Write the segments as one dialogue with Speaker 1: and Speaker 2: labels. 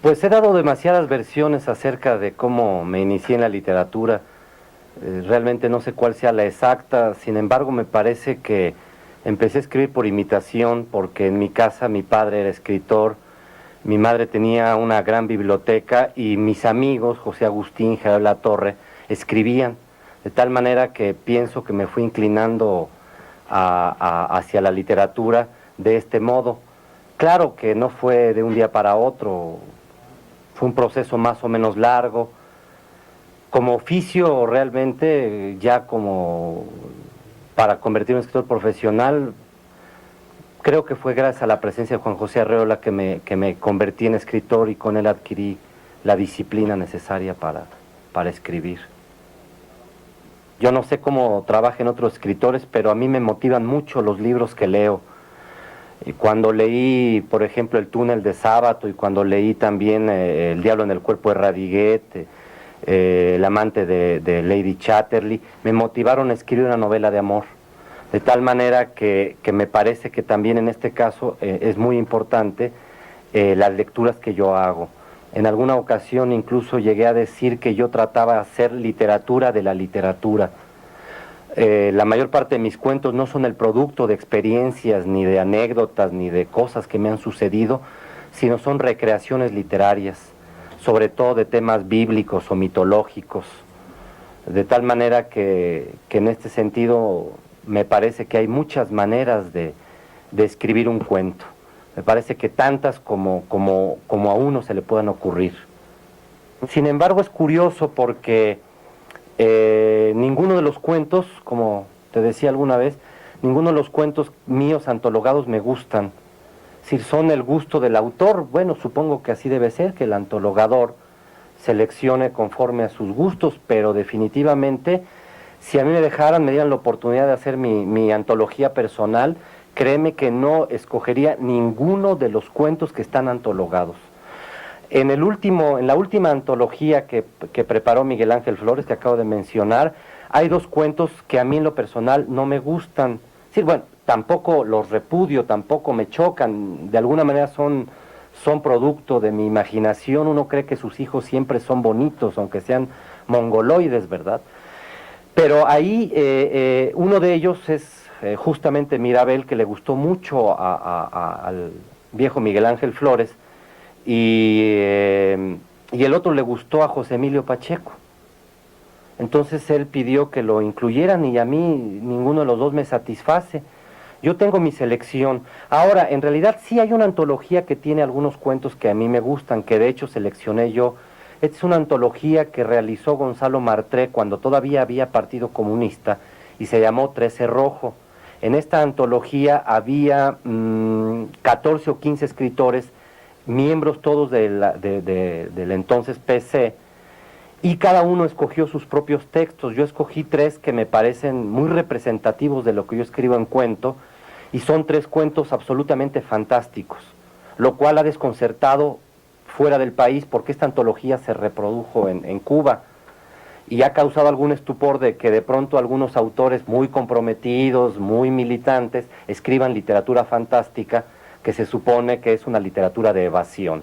Speaker 1: Pues he dado demasiadas versiones acerca de cómo me inicié en la literatura. Realmente no sé cuál sea la exacta, sin embargo me parece que empecé a escribir por imitación, porque en mi casa mi padre era escritor, mi madre tenía una gran biblioteca y mis amigos, José Agustín, Gerardo La Torre, escribían, de tal manera que pienso que me fui inclinando hacia la literatura de este modo. Claro que no fue de un día para otro, fue un proceso más o menos largo. Como oficio realmente, ya como para convertirme en escritor profesional, creo que fue gracias a la presencia de Juan José Arreola que me convertí en escritor y con él adquirí la disciplina necesaria para escribir. Yo no sé cómo trabajen otros escritores, pero a mí me motivan mucho los libros que leo. Y cuando leí, por ejemplo, El túnel de Sábato, y cuando leí también El diablo en el cuerpo de Radiguet, El amante de Lady Chatterley, me motivaron a escribir una novela de amor. De tal manera que me parece que también en este caso es muy importante las lecturas que yo hago. En alguna ocasión incluso llegué a decir que yo trataba de hacer literatura de la literatura. La mayor parte de mis cuentos no son el producto de experiencias, ni de anécdotas, ni de cosas que me han sucedido, sino son recreaciones literarias, sobre todo de temas bíblicos o mitológicos. De tal manera que en este sentido me parece que hay muchas maneras de escribir un cuento. Me parece que tantas como a uno se le puedan ocurrir. Sin embargo, es curioso porque ninguno de los cuentos, como te decía alguna vez, ninguno de los cuentos míos antologados me gustan. Si son el gusto del autor, bueno, supongo que así debe ser, que el antologador seleccione conforme a sus gustos, pero definitivamente, si a mí me dejaran, me dieran la oportunidad de hacer mi antología personal, créeme que no escogería ninguno de los cuentos que están antologados. En la última antología que preparó Miguel Ángel Flores, que acabo de mencionar, hay dos cuentos que a mí en lo personal no me gustan. Sí, bueno, tampoco los repudio, tampoco me chocan, de alguna manera son producto de mi imaginación. Uno cree que sus hijos siempre son bonitos, aunque sean mongoloides, ¿verdad? Pero ahí uno de ellos es justamente Mirabel, que le gustó mucho al viejo Miguel Ángel Flores, y el otro le gustó a José Emilio Pacheco. Entonces él pidió que lo incluyeran y a mí ninguno de los dos me satisface. Yo tengo mi selección. Ahora, en realidad sí hay una antología que tiene algunos cuentos que a mí me gustan, que de hecho seleccioné yo. Esta es una antología que realizó Gonzalo Martré cuando todavía había Partido Comunista y se llamó 13 Rojo. En esta antología había 14 o 15 escritores, miembros todos del entonces PC, y cada uno escogió sus propios textos. Yo escogí 3 que me parecen muy representativos de lo que yo escribo en cuento, y son 3 cuentos absolutamente fantásticos, lo cual ha desconcertado fuera del país, porque esta antología se reprodujo en Cuba, y ha causado algún estupor de que de pronto algunos autores muy comprometidos, muy militantes, escriban literatura fantástica, que se supone que es una literatura de evasión.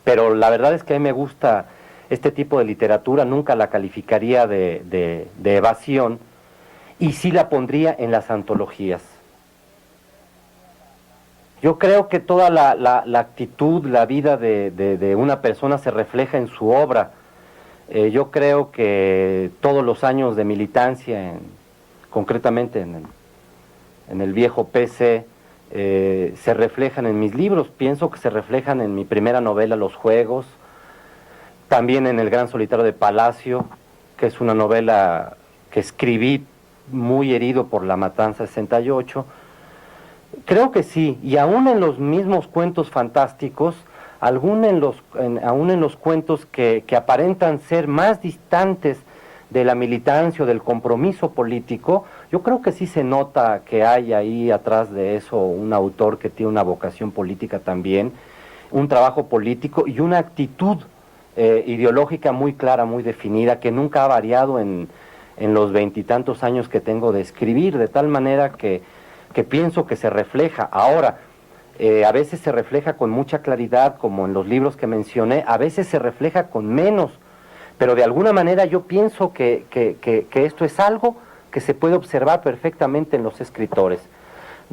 Speaker 1: Pero la verdad es que a mí me gusta este tipo de literatura, nunca la calificaría de evasión, y sí la pondría en las antologías. Yo creo que toda la actitud, la vida de una persona se refleja en su obra. Yo creo que todos los años de militancia, concretamente en el viejo PC, se reflejan en mis libros. Pienso que se reflejan en mi primera novela, Los Juegos, también en El Gran Solitario de Palacio, que es una novela que escribí muy herido por la Matanza 68. Creo que sí, y aún en los mismos cuentos fantásticos, aún en los cuentos que aparentan ser más distantes de la militancia o del compromiso político, yo creo que sí se nota que hay ahí atrás de eso un autor que tiene una vocación política también, un trabajo político y una actitud ideológica muy clara, muy definida, que nunca ha variado en los 20 y tantos años que tengo de escribir, de tal manera que pienso que se refleja. Ahora, A veces se refleja con mucha claridad, como en los libros que mencioné, a veces se refleja con menos, pero de alguna manera yo pienso que esto es algo que se puede observar perfectamente en los escritores,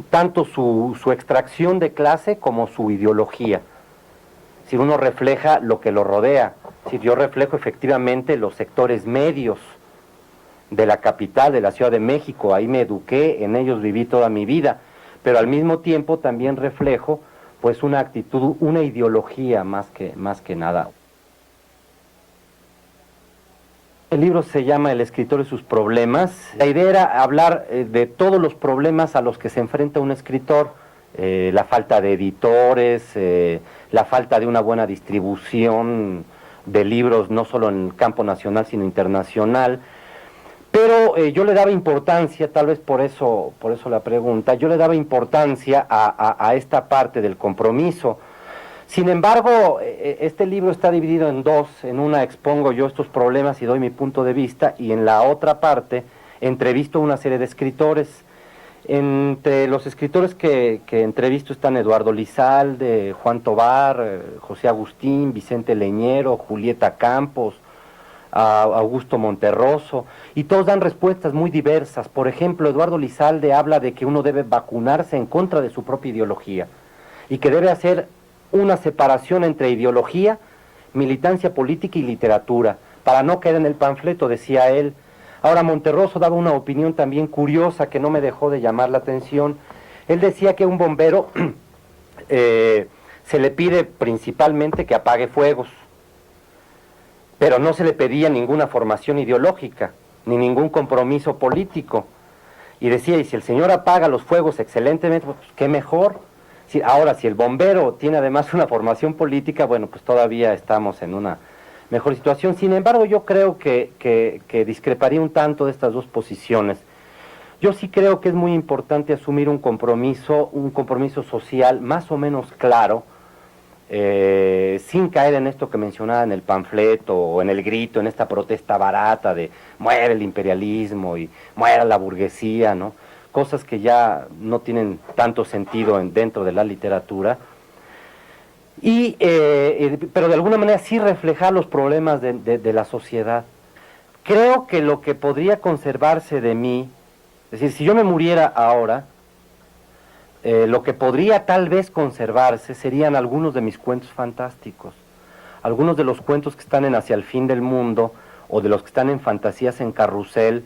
Speaker 1: tanto su extracción de clase como su ideología. Si uno refleja lo que lo rodea, si yo reflejo efectivamente los sectores medios de la capital, de la Ciudad de México, ahí me eduqué, en ellos viví toda mi vida, pero al mismo tiempo también reflejo pues una actitud, una ideología más que nada. El libro se llama El escritor y sus problemas. La idea era hablar de todos los problemas a los que se enfrenta un escritor, la falta de editores, la falta de una buena distribución de libros, no solo en el campo nacional, sino internacional. Pero yo le daba importancia, tal vez por eso la pregunta, yo le daba importancia a esta parte del compromiso. Sin embargo, este libro está dividido en dos. En una expongo yo estos problemas y doy mi punto de vista, y en la otra parte entrevisto una serie de escritores. Entre los escritores que entrevisto están Eduardo Lizalde, Juan Tovar, José Agustín, Vicente Leñero, Julieta Campos, Augusto Monterroso, y todos dan respuestas muy diversas. Por ejemplo, Eduardo Lizalde habla de que uno debe vacunarse en contra de su propia ideología y que debe hacer una separación entre ideología, militancia política y literatura, para no caer en el panfleto, decía él. Ahora, Monterroso daba una opinión también curiosa que no me dejó de llamar la atención. Él decía que a un bombero se le pide principalmente que apague fuegos, pero no se le pedía ninguna formación ideológica, ni ningún compromiso político. Y decía, y si el señor apaga los fuegos excelentemente, pues qué mejor. Ahora, si el bombero tiene además una formación política, bueno, pues todavía estamos en una mejor situación. Sin embargo, yo creo que discreparía un tanto de estas dos posiciones. Yo sí creo que es muy importante asumir un compromiso social más o menos claro, sin caer en esto que mencionaba en el panfleto o en el grito, en esta protesta barata de muere el imperialismo y muera la burguesía, ¿no? Cosas que ya no tienen tanto sentido dentro de la literatura, pero de alguna manera sí reflejar los problemas de la sociedad. Creo que lo que podría conservarse de mí, es decir, si yo me muriera ahora, lo que podría tal vez conservarse serían algunos de mis cuentos fantásticos, algunos de los cuentos que están en Hacia el fin del mundo, o de los que están en Fantasías en Carrusel,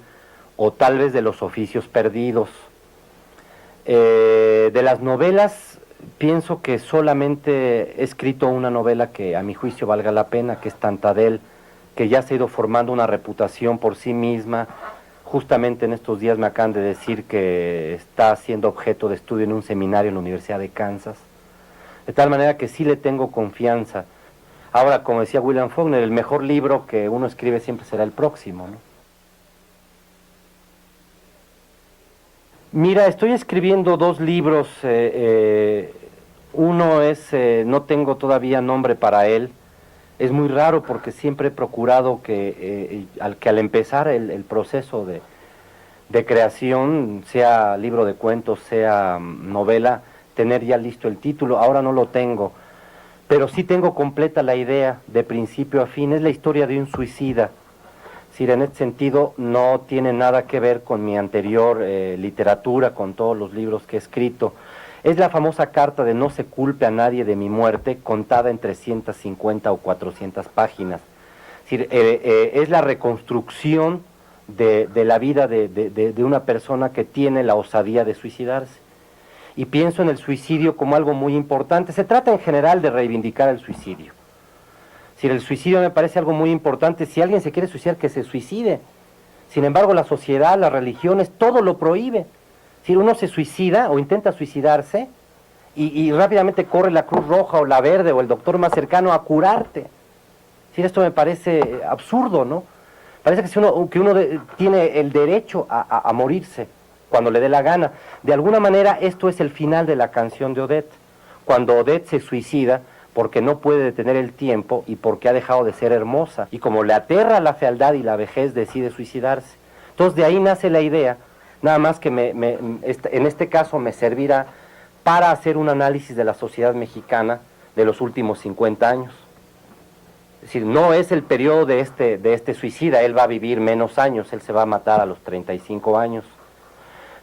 Speaker 1: o tal vez de Los oficios perdidos. De las novelas, pienso que solamente he escrito una novela que a mi juicio valga la pena, que es Tantadel, que ya se ha ido formando una reputación por sí misma. Justamente en estos días me acaban de decir que está siendo objeto de estudio en un seminario en la Universidad de Kansas. De tal manera que sí le tengo confianza. Ahora, como decía William Faulkner, el mejor libro que uno escribe siempre será el próximo, ¿no? Mira, estoy escribiendo dos libros. Uno es, no tengo todavía nombre para él. Es muy raro porque siempre he procurado que al empezar el proceso de creación, sea libro de cuentos, sea novela, tener ya listo el título. Ahora no lo tengo, pero sí tengo completa la idea de principio a fin. Es la historia de un suicida. Es decir, en este sentido no tiene nada que ver con mi anterior literatura, con todos los libros que he escrito. Es la famosa carta de no se culpe a nadie de mi muerte, contada en 350 o 400 páginas. Es decir, es la reconstrucción de la vida de una persona que tiene la osadía de suicidarse. Y pienso en el suicidio como algo muy importante. Se trata en general de reivindicar el suicidio. Es decir, el suicidio me parece algo muy importante. Si alguien se quiere suicidar, que se suicide. Sin embargo, la sociedad, las religiones, todo lo prohíbe. Si uno se suicida o intenta suicidarse y rápidamente corre la Cruz Roja o la Verde o el doctor más cercano a curarte. Si esto me parece absurdo, ¿no? Parece que uno tiene el derecho a morirse cuando le dé la gana. De alguna manera esto es el final de la canción de Odette. Cuando Odette se suicida porque no puede detener el tiempo y porque ha dejado de ser hermosa. Y como le aterra la fealdad y la vejez, decide suicidarse. Entonces de ahí nace la idea. Nada más que en este caso me servirá para hacer un análisis de la sociedad mexicana de los últimos 50 años. Es decir, no es el periodo de este suicida, él va a vivir menos años, él se va a matar a los 35 años,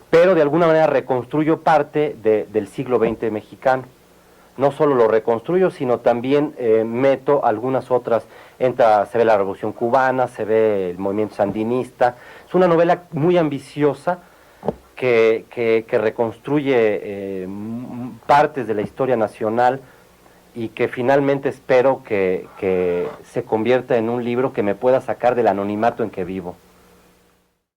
Speaker 1: pero de alguna manera reconstruyo parte del siglo XX mexicano. No solo lo reconstruyo, sino también meto algunas otras, se ve la Revolución Cubana, se ve el movimiento sandinista. Es una novela muy ambiciosa que reconstruye partes de la historia nacional y que finalmente espero que se convierta en un libro que me pueda sacar del anonimato en que vivo.